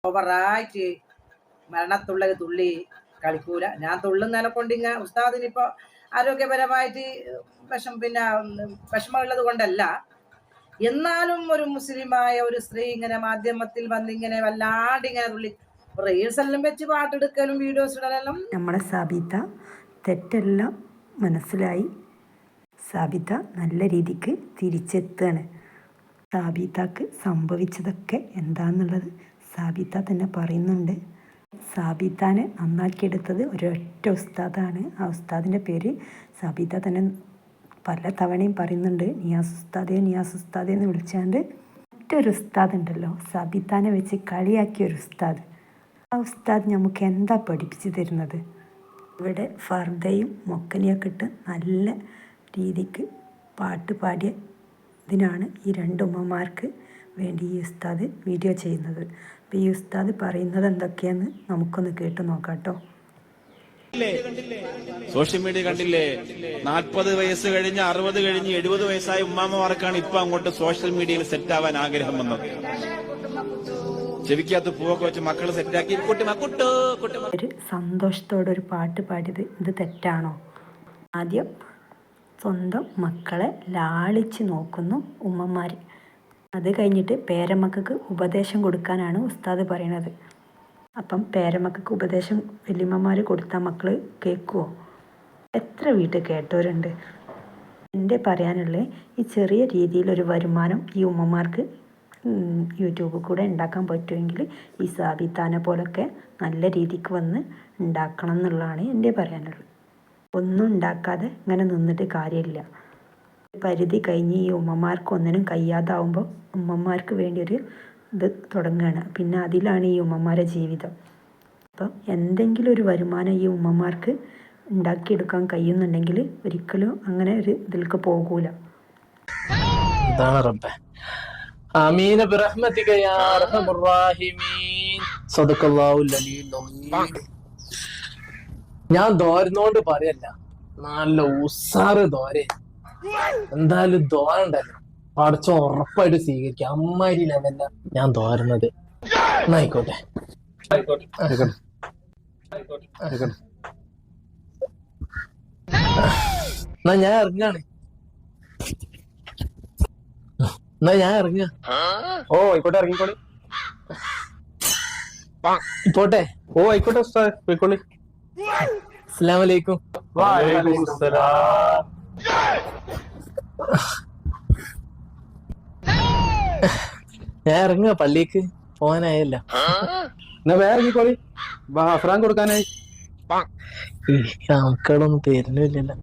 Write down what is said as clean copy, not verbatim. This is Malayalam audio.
ഓവറായിട്ട് മരണത്തുള്ളത് തുള്ളി കളിക്കൂല. ഞാൻ തുള്ളുന്നതിനെ കൊണ്ട് ഇങ്ങനെ ഉസ്താദിനിപ്പോ ആരോഗ്യപരമായിട്ട് വിഷമമുള്ളത് കൊണ്ടല്ല. എന്നാലും ഒരു മുസ്ലിമായ ഒരു സ്ത്രീ ഇങ്ങനെ മാധ്യമത്തിൽ വന്നിങ്ങനെ വല്ലാണ്ട് ഇങ്ങനെ തുള്ളി റീൽസ് എല്ലാം വെച്ച് പാട്ടെടുക്കലും വീഡിയോസ് ഇടലെല്ലാം. നമ്മളെ സാബിത തെറ്റെല്ലാം മനസ്സിലായി. സാബിത നല്ല രീതിക്ക് തിരിച്ചെത്തുകയാണ്. സാബിതക്ക് സംഭവിച്ചതൊക്കെ എന്താണെന്നുള്ളത് സാബിത തന്നെ പറയുന്നുണ്ട്. സാബിതാനെ നന്നാക്കിയെടുത്തത് ഒരൊറ്റ ഉസ്താദാണ്. ആ ഉസ്താദിൻ്റെ പേര് സാബിത തന്നെ പല തവണയും പറയുന്നുണ്ട്. നിയാസ് ഉസ്താദേ എന്ന് വിളിച്ചാണ്ട് മറ്റൊരു ഉസ്താദ് ഉണ്ടല്ലോ, സാബിതാനെ വെച്ച് കളിയാക്കിയ ഒരു ഉസ്താദ്. ആ ഉസ്താദ് നമുക്ക് എന്താ പഠിപ്പിച്ചു തരുന്നത്? ഇവിടെ ഫർദയും മൊക്കനിയൊക്കെ ഇട്ട് നല്ല രീതിക്ക് പാട്ട് പാടിയ ഇതിനാണ് ഈ രണ്ട് ഉമ്മമാർക്ക് വേണ്ടി ഈ ഉസ്താദ് വീഡിയോ ചെയ്യുന്നത്. അപ്പോൾ ഈ ഉസ്താദ് പറയുന്നത് എന്തൊക്കെയാന്ന് നമുക്കൊന്ന് കേട്ട് നോക്കാം കേട്ടോ. സോഷ്യൽ മീഡിയ കണ്ടില്ലേ? 40 വയസ്സ് കഴിഞ്ഞ് 60 കഴിഞ്ഞ് 70 വയസ്സായ ഉമ്മാമ്മമാർക്കാണ് ഇപ്പൊ അങ്ങോട്ട് സോഷ്യൽ മീഡിയയിൽ സെറ്റ് ആവാൻ ആഗ്രഹം വന്നത്. ചെവിക്കകത്ത് പൂവൊക്കെ വെച്ച് മക്കള് സെറ്റാക്കി ഒരു സന്തോഷത്തോടെ ഒരു പാട്ട് പാടിയത് ഇത് തെറ്റാണോ? ആദ്യം സ്വന്തം മക്കളെ ലാളിച്ച് നോക്കുന്നു ഉമ്മമാർ. അത് കഴിഞ്ഞിട്ട് പേരമക്കൾക്ക് ഉപദേശം കൊടുക്കാനാണ് ഉസ്താദ് പറയണത്. അപ്പം പേരമക്കൾക്ക് ഉപദേശം വല്യമ്മമാർ കൊടുത്താൽ മക്കൾ കേൾക്കുമോ? എത്ര വീട്ടിൽ കേട്ടവരുണ്ട്. എൻ്റെ പറയാനുള്ളത്, ഈ ചെറിയ രീതിയിലൊരു വരുമാനം ഈ ഉമ്മമാർക്ക് യൂട്യൂബിൽ കൂടെ ഉണ്ടാക്കാൻ പറ്റുമെങ്കിൽ ഈ സാബിത്താനെ പോലൊക്കെ നല്ല രീതിക്ക് വന്ന് ഉണ്ടാക്കണം എന്നുള്ളതാണ് എൻ്റെ പറയാനുള്ളത്. ഒന്നും ഉണ്ടാക്കാതെ ഇങ്ങനെ നിന്നിട്ട് കാര്യമില്ല. പരിധി കഴിഞ്ഞ് ഈ ഉമ്മമാർക്ക് ഒന്നിനും കഴിയാതാവുമ്പോൾ ഉമ്മമാർക്ക് വേണ്ടി ഒരു ഇത് തുടങ്ങുകയാണ്. പിന്നെ അതിലാണ് ഈ ഉമ്മമാരുടെ ജീവിതം. അപ്പം എന്തെങ്കിലും ഒരു വരുമാനം ഈ ഉമ്മമാർക്ക് ഉണ്ടാക്കിയെടുക്കാൻ കഴിയുന്നുണ്ടെങ്കിൽ ഒരിക്കലും അങ്ങനെ ഒരു ഇതിലേക്ക് പോകൂല. ആമീൻ ബിറഹ്മതിക യാ അർഹമർ റഹീമീൻ. സദഖല്ലാഹുൽ അലിയ്യുൽ അലീം. ഞാൻ ദോരനോണ്ട് പറയല്ല, നല്ല ഉസാറ് ദോരെ. എന്തായാലും ദോരണ്ടല്ലോ പഠിച്ച ഉറപ്പായിട്ട് സ്വീകരിക്കാം. അമ്മാരി ലെവല്ല ഞാൻ ദോരുന്നത്. ആയിക്കോട്ടെ എന്നാ ഞാൻ ഇറങ്ങാണ്. ഓ ആയിക്കോട്ടെ, ഇറങ്ങിക്കോളി. പോട്ടെ. ഓ ആയിക്കോട്ടെ ഉസ്താദ്, പോയിക്കോളി. അസ്സലാമു അലൈക്കും. വഅലൈക്കും അസ്സലാം. ഞാൻ ഇറങ്ങുക, പള്ളിക്ക് പോകാനായല്ല. എന്നാ വേറെ ഇറങ്ങിക്കോളി, അഫ്രാൻ കൊടുക്കാനായി. മക്കളൊന്നും തരുന്നില്ലല്ലോ.